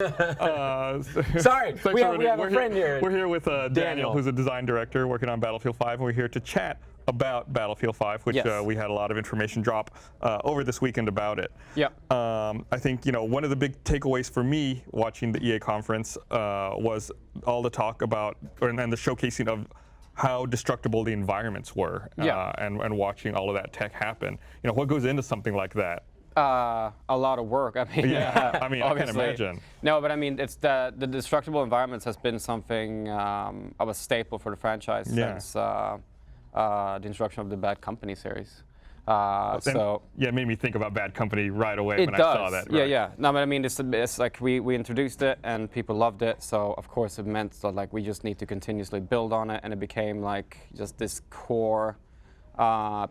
Sorry, we have a friend here. We're here with Daniel, who's a design director working on Battlefield 5, and we're here to chat about Battlefield 5, which we had a lot of information drop over this weekend about it. Yeah. I think one of the big takeaways for me watching the EA conference was all the talk about and the showcasing of how destructible the environments were, and watching all of that tech happen. What goes into something like that? A lot of work. I mean, I mean, I can't imagine. No, but I mean, it's the destructible environments has been something of a staple for the franchise since the introduction of the Bad Company series. It made me think about Bad Company right away when I saw that. Right? Yeah. No, but I mean, it's like we introduced it and people loved it. So of course it meant that like we just need to continuously build on it, and it became like just this core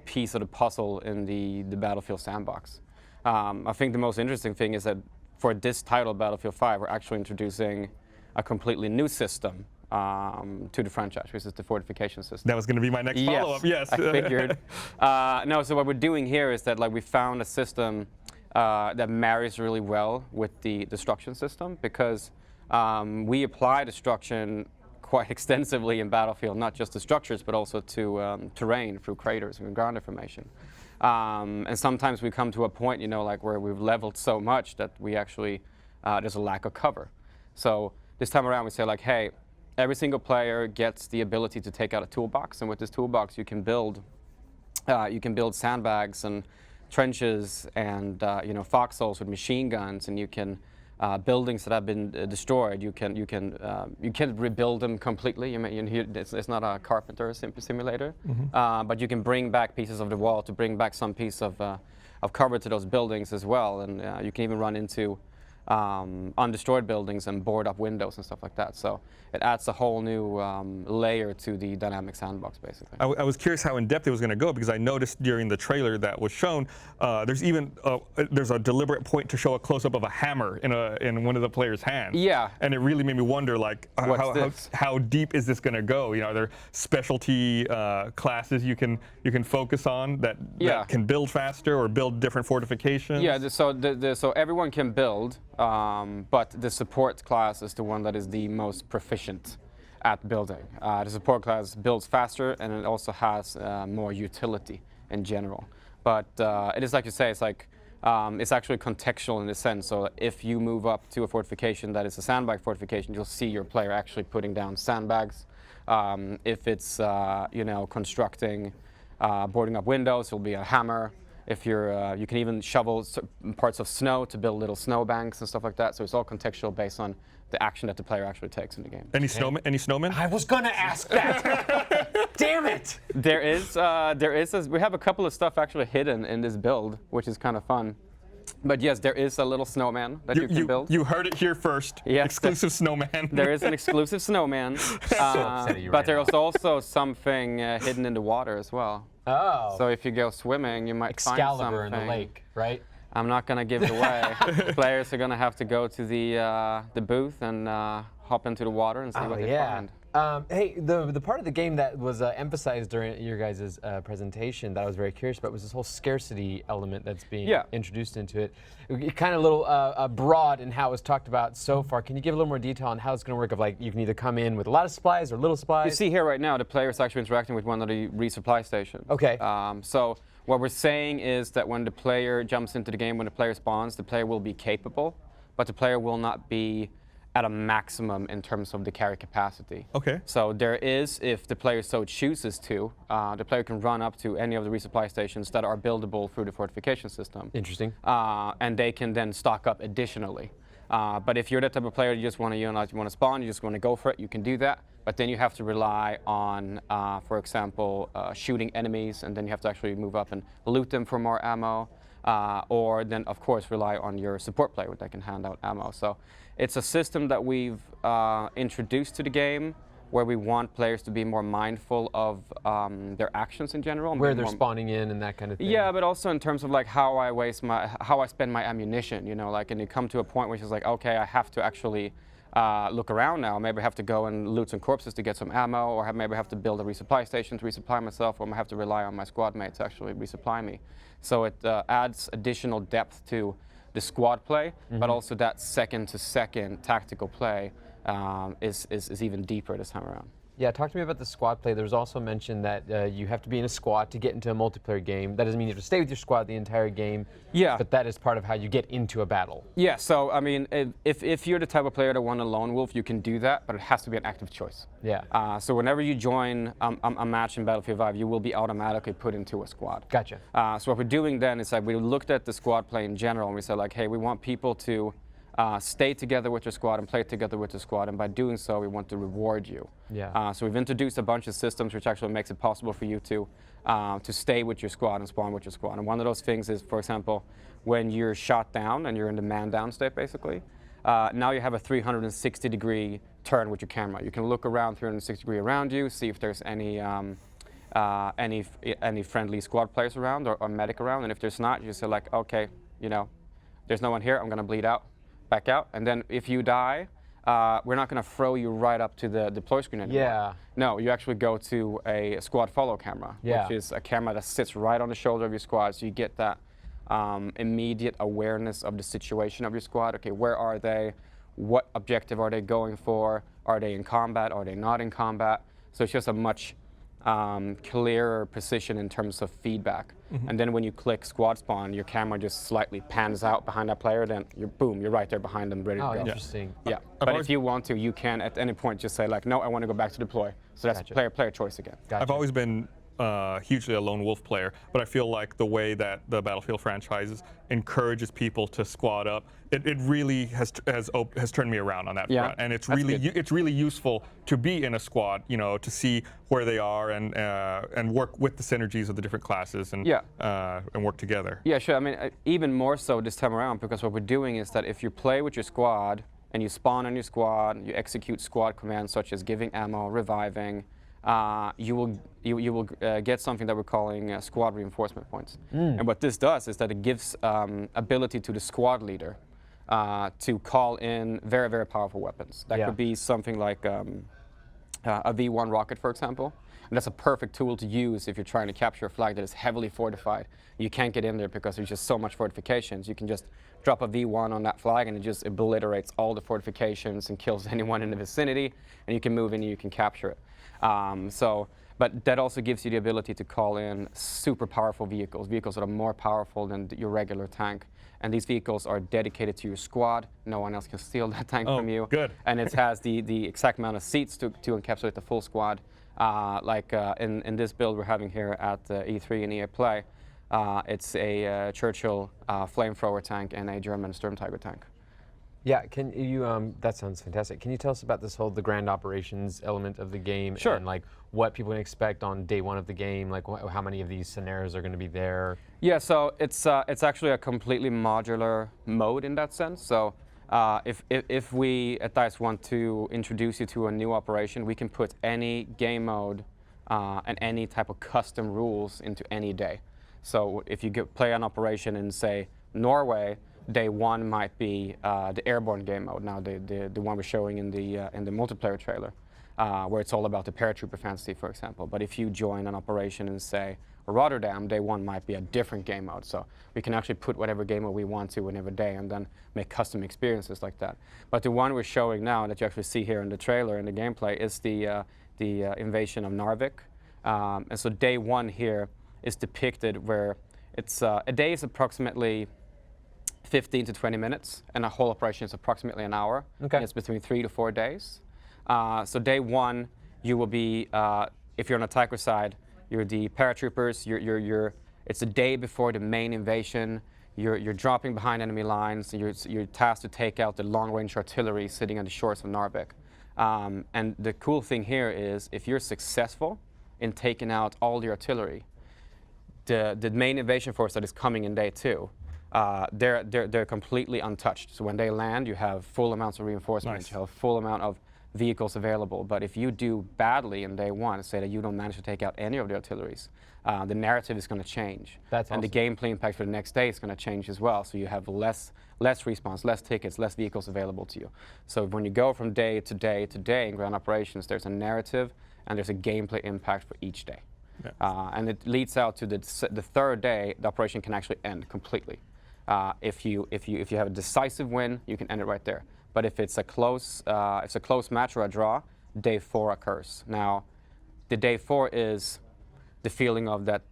piece of the puzzle in the Battlefield sandbox. I think the most interesting thing is that for this title, Battlefield 5, we're actually introducing a completely new system to the franchise, which is the fortification system. That was going to be my next follow-up. Yes, I figured. No, so what we're doing here is that like we found a system that marries really well with the destruction system, because we apply destruction quite extensively in Battlefield, not just to structures, but also to terrain through craters and ground deformation. And sometimes we come to a point, like where we've leveled so much that we actually, there's a lack of cover. So this time around we say like, hey, every single player gets the ability to take out a toolbox, and with this toolbox you can build sandbags and trenches and foxholes with machine guns, and you can buildings that have been destroyed. You can rebuild them completely. It's not a carpenter simulator, but you can bring back pieces of the wall to bring back some piece of cover to those buildings as well, and you can even run into undestroyed buildings and board up windows and stuff like that. So it adds a whole new layer to the dynamic sandbox, basically. I was curious how in depth it was going to go, because I noticed during the trailer that was shown, there's a deliberate point to show a close-up of a hammer in one of the players' hands. Yeah. And it really made me wonder, like, how deep is this going to go? Are there specialty classes you can focus on that can build faster or build different fortifications? Yeah. So everyone can build. But the support class is the one that is the most proficient at building. The support class builds faster, and it also has more utility in general. But it is like you say, it's like it's actually contextual in this sense. So if you move up to a fortification that is a sandbag fortification, you'll see your player actually putting down sandbags. If it's constructing, boarding up windows, it'll be a hammer. If you can even shovel parts of snow to build little snow banks and stuff like that. So it's all contextual based on the action that the player actually takes in the game. Any snowmen? I was gonna ask that. Damn it! We have a couple of stuff actually hidden in this build, which is kind of fun. But yes, there is a little snowman that you can build. You heard it here first. Yes, exclusive snowman. There is an exclusive snowman. But there's also something hidden in the water as well. Oh. So if you go swimming, you might find something. Excalibur in the lake, right? I'm not going to give it away. Players are going to have to go to the booth and hop into the water and see what they find. Hey, the part of the game that was emphasized during your guys' presentation that I was very curious about was this whole scarcity element that's being introduced into it. Kind of a little broad in how it was talked about so far. Can you give a little more detail on how it's going to work? Of like, you can either come in with a lot of supplies or little supplies? You see here right now, the player is actually interacting with one of the resupply stations. Okay. So what we're saying is that when the player jumps into the game, when the player spawns, the player will be capable, but the player will not be at a maximum in terms of the carry capacity. Okay. So there is, if the player so chooses to, the player can run up to any of the resupply stations that are buildable through the fortification system. Interesting. And they can then stock up additionally. But if you're that type of player, you just want to spawn, you just want to go for it, you can do that. But then you have to rely on, for example, shooting enemies, and then you have to actually move up and loot them for more ammo. Or then, of course, rely on your support player that can hand out ammo. So it's a system that we've introduced to the game, where we want players to be more mindful of their actions in general. Where they're spawning in and that kind of thing. Yeah, but also in terms of like how I spend my ammunition. And you come to a point which is like, okay, I have to actually look around now. Maybe I have to go and loot some corpses to get some ammo, or maybe I have to build a resupply station to resupply myself, or I have to rely on my squad mate to actually resupply me. So it adds additional depth to the squad play, but also that second-to-second tactical play is even deeper this time around. Yeah, talk to me about the squad play. There's also mention that you have to be in a squad to get into a multiplayer game. That doesn't mean you have to stay with your squad the entire game. Yeah. But that is part of how you get into a battle. Yeah, so I mean, if you're the type of player that want a lone wolf, you can do that, but it has to be an active choice. Yeah. So whenever you join a match in Battlefield 5, you will be automatically put into a squad. Gotcha. So what we're doing then is that we looked at the squad play in general, and we said like, hey, we want people to stay together with your squad and play together with your squad, and by doing so, we want to reward you. Yeah. So we've introduced a bunch of systems which actually makes it possible for you to stay with your squad and spawn with your squad. And one of those things is, for example, when you're shot down and you're in the man-down state, basically, now you have a 360-degree turn with your camera. You can look around 360-degree around you, see if there's any friendly squad players around or medic around, and if there's not, you say like, okay, you know, there's no one here, I'm gonna bleed out. Back out, and then if you die, we're not going to throw you right up to the deploy screen anymore. Yeah. No, you actually go to a squad follow camera, which is a camera that sits right on the shoulder of your squad, so you get that immediate awareness of the situation of your squad. Okay, where are they? What objective are they going for? Are they in combat? Are they not in combat? So it's just a much clearer position in terms of feedback. And then when you click squad spawn, your camera just slightly pans out behind that player, then you're right there behind them, ready to go. Interesting. Yeah, but if you want to, you can at any point just say like, no, I want to go back to deploy. So that's player choice again. Gotcha. I've always been hugely a lone wolf player, but I feel like the way that the Battlefield franchise encourages people to squad up, it really has turned me around on that front, and it's really useful to be in a squad, you know, to see where they are and work with the synergies of the different classes and work together. Yeah, sure. I mean, even more so this time around, because what we're doing is that if you play with your squad and you spawn on your squad, you execute squad commands such as giving ammo, reviving, you will get something that we're calling squad reinforcement points. And what this does is that it gives ability to the squad leader to call in very, very powerful weapons. That could be something like a V1 rocket, for example. And that's a perfect tool to use if you're trying to capture a flag that is heavily fortified. You can't get in there because there's just so much fortifications. You can just drop a V1 on that flag and it just obliterates all the fortifications and kills anyone in the vicinity, and you can move in and you can capture it. But that also gives you the ability to call in super powerful vehicles that are more powerful than your regular tank. And these vehicles are dedicated to your squad. No one else can steal that tank from you. Good. And it has the exact amount of seats to encapsulate the full squad. In this build we're having here at E3 and EA Play, it's a Churchill flamethrower tank and a German Sturm Tiger tank. Yeah, can you, that sounds fantastic. Can you tell us about the grand operations element of the game? Sure. And like what people can expect on day one of the game, like how many of these scenarios are going to be there? Yeah, so it's actually a completely modular mode in that sense. So if we at DICE want to introduce you to a new operation, we can put any game mode and any type of custom rules into any day. So if you play an operation in, say, Norway, day one might be the airborne game mode. Now the one we're showing in the multiplayer trailer, where it's all about the paratrooper fantasy, for example. But if you join an operation in, say, Rotterdam, day one might be a different game mode. So we can actually put whatever game mode we want to whenever day and then make custom experiences like that. But the one we're showing now that you actually see here in the trailer and the gameplay is the invasion of Narvik. And so day one here is depicted where it's a day is approximately 15 to 20 minutes, and a whole operation is approximately an hour. Okay. And it's between 3 to 4 days. So day one, you will be, if you're on the attacker side, you're the paratroopers. It's a day before the main invasion. You're dropping behind enemy lines. You're tasked to take out the long-range artillery sitting on the shores of Narvik. And the cool thing here is, if you're successful in taking out all the artillery, the main invasion force that is coming in day two, they're completely untouched. So when they land, you have full amounts of reinforcement. Nice. You have a full amount of vehicles available. But if you do badly in day one, say that you don't manage to take out any of the artilleries, the narrative is going to change. That's and awesome. the gameplay impact for the next day is going to change as well. So you have less respawns, less tickets, less vehicles available to you. So when you go from day to day to day in ground operations, there's a narrative and there's a gameplay impact for each day. Yeah. And it leads out to the third day, the operation can actually end completely. If you have a decisive win, you can end it right there. But if it's a close match or a draw, day 4 occurs. Now, the day 4 is the feeling of that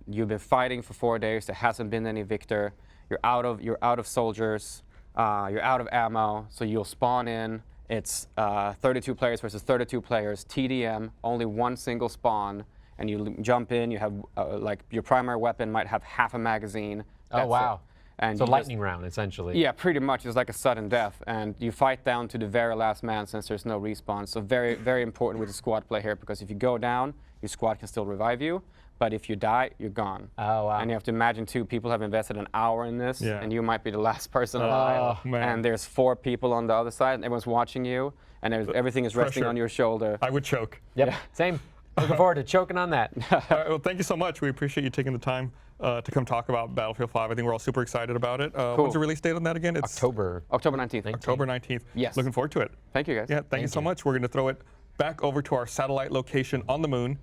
you've been fighting for 4 days. There hasn't been any victor. You're out of soldiers. You're out of ammo. So you'll spawn in. It's 32 players versus 32 players. TDM, only one single spawn, and you jump in. You have like your primary weapon might have half a magazine. Oh wow! It. And so lightning round, essentially. Yeah, pretty much. It's like a sudden death, and you fight down to the very last man since there's no respawn. So very, very important with the squad play here, because if you go down, your squad can still revive you, but if you die, you're gone. Oh wow! And you have to imagine too, people have invested an hour in this, Yeah. and you might be the last person alive. Man. And there's 4 people on the other side, and everyone's watching you, and everything is resting Pressure. on your shoulder. I would choke. Yep. Same. Looking forward to choking on that. All right, well, thank you so much. We appreciate you taking the time to come talk about Battlefield 5. I think we're all super excited about it. When's the release date on that again? It's October 19th. October 19th. Yes. Looking forward to it. Thank you, guys. Yeah, thank you so much. We're going to throw it back over to our satellite location on the moon.